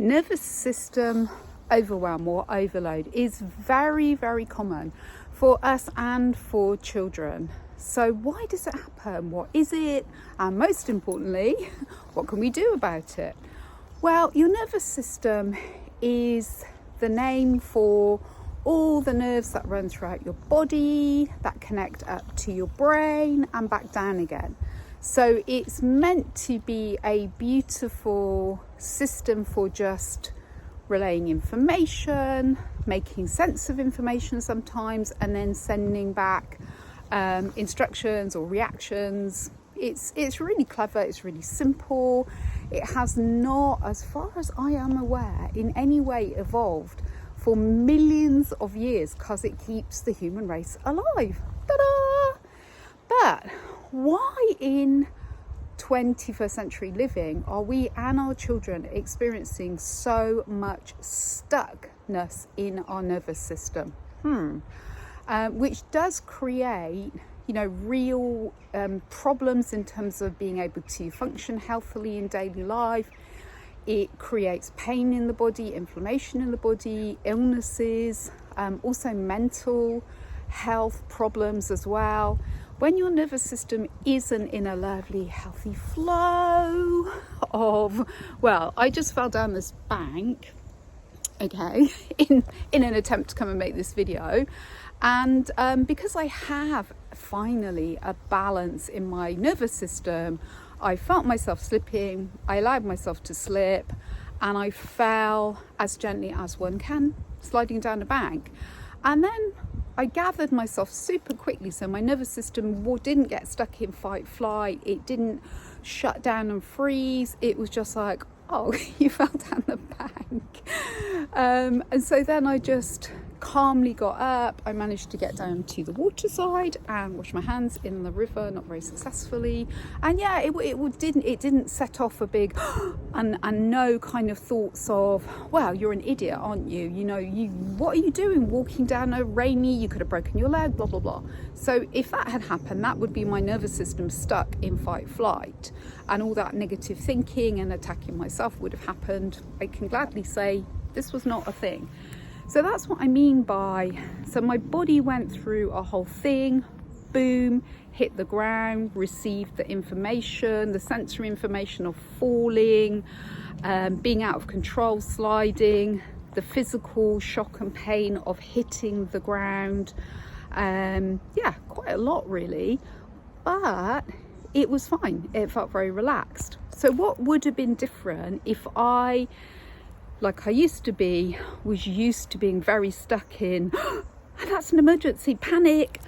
Nervous system overwhelm or overload is very, very common for us and for children. So why does it happen? What is it? And most importantly, what can we do about it? Well, your nervous system is the name for all the nerves that run throughout your body, that connect up to your brain and back down again. So it's meant to be a beautiful system for just relaying information, making sense of information sometimes, and then sending back instructions or reactions. It's really clever, it's really simple. It has not, as far as I am aware, in any way evolved for millions of years because it keeps the human race alive. Ta-da! But why in 21st century living are we and our children experiencing so much stuckness in our nervous system? Which does create, real problems in terms of being able to function healthily in daily life. It creates pain in the body, inflammation in the body, illnesses, also mental health problems as well. When your nervous system isn't in a lovely, healthy flow of, well, I just fell down this bank, okay, in an attempt to come and make this video. And because I have finally a balance in my nervous system, I felt myself slipping, I allowed myself to slip, and I fell as gently as one can, sliding down a bank. And then I gathered myself super quickly, so my nervous system didn't get stuck in fight flight, it didn't shut down and freeze, it was just like, oh, you fell down the bank. And so then I just calmly got up. I managed to get down to the waterside and wash my hands in the river, not very successfully. And yeah, it didn't set off a big and no kind of thoughts of, well, you're an idiot, aren't you? What are you doing walking down a rainy, you could have broken your leg, blah, blah, blah. So if that had happened, that would be my nervous system stuck in fight flight, and all that negative thinking and attacking myself would have happened. I can gladly say this was not a thing. So that's what I mean by, so my body went through a whole thing, boom, hit the ground, received the information, the sensory information of falling, being out of control, sliding, the physical shock and pain of hitting the ground. Yeah, quite a lot really, but it was fine. It felt very relaxed. So what would have been different if I, like I used to be, was used to being very stuck in, that's an emergency, panic,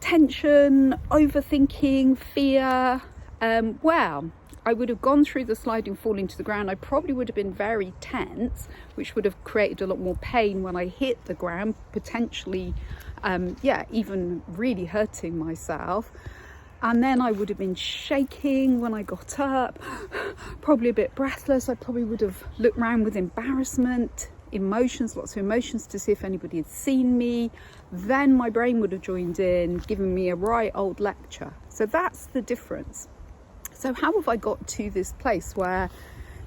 tension, overthinking, fear. Well, I would have gone through the sliding, falling to the ground. I probably would have been very tense, which would have created a lot more pain when I hit the ground, potentially, even really hurting myself. And then I would have been shaking when I got up, probably a bit breathless. I probably would have looked around with embarrassment, emotions, lots of emotions to see if anybody had seen me. Then my brain would have joined in, given me a right old lecture. So that's the difference. So how have I got to this place where,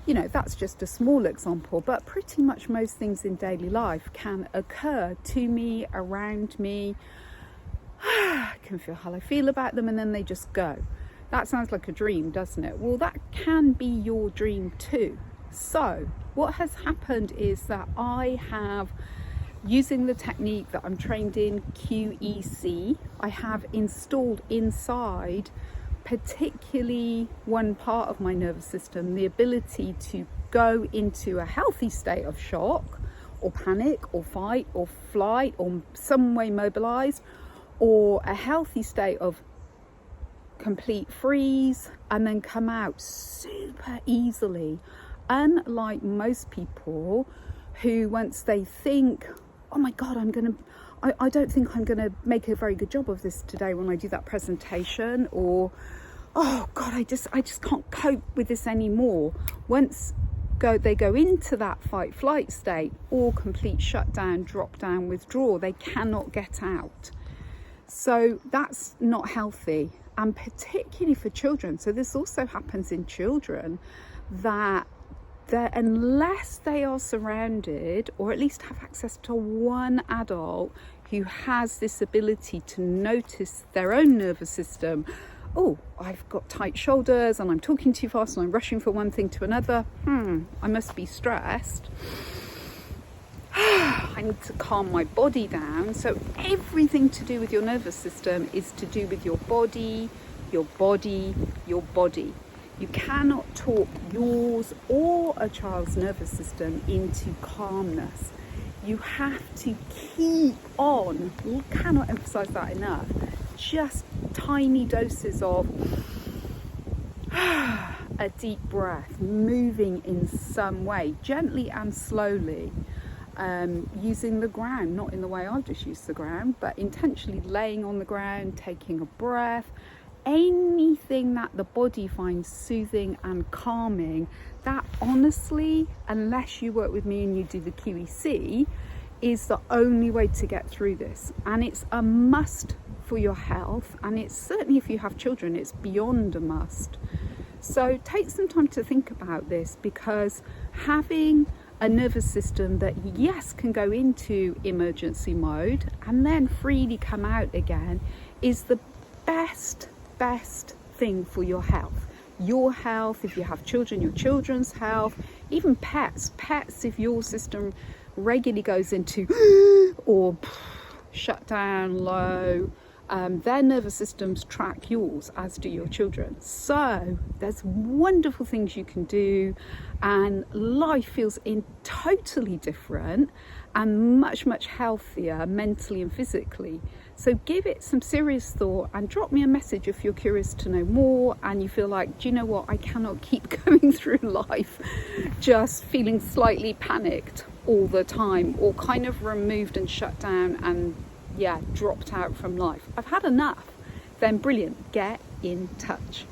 that's just a small example, but pretty much most things in daily life can occur to me, around me. I can feel how I feel about them, and then they just go. That sounds like a dream, doesn't it? Well, that can be your dream too. So what has happened is that I have, using the technique that I'm trained in, QEC, I have installed inside particularly one part of my nervous system the ability to go into a healthy state of shock or panic or fight or flight or some way mobilized, or a healthy state of complete freeze, and then come out super easily. Unlike most people who, once they think, oh my God, I don't think I'm gonna make a very good job of this today when I do that presentation, or oh God, I just can't cope with this anymore. Once they go into that fight flight state or complete shutdown, drop down, withdraw, they cannot get out. So that's not healthy, and particularly for children. So this also happens in children, that unless they are surrounded, or at least have access to one adult who has this ability to notice their own nervous system. Oh, I've got tight shoulders and I'm talking too fast and I'm rushing from one thing to another. I must be stressed. I need to calm my body down. So everything to do with your nervous system is to do with your body, your body, your body. You cannot talk yours or a child's nervous system into calmness. You have to keep on, you cannot emphasize that enough, just tiny doses of a deep breath, moving in some way, gently and slowly, using the ground, not in the way I've just used the ground, but intentionally laying on the ground, taking a breath. Anything that the body finds soothing and calming, that honestly, unless you work with me and you do the QEC, is the only way to get through this. And it's a must for your health, and it's certainly, if you have children, it's beyond a must. So take some time to think about this, because having a nervous system that, yes, can go into emergency mode and then freely come out again is the best thing for your health. Your health, if you have children, your children's health, even pets, if your system regularly goes into or shut down, low, their nervous systems track yours, as do your children. So there's wonderful things you can do, and life feels totally different and much healthier mentally and physically. So give it some serious thought and drop me a message if you're curious to know more and you feel like, do you know what, I cannot keep going through life just feeling slightly panicked all the time, or kind of removed and shut down and dropped out from life. I've had enough. Then brilliant, get in touch.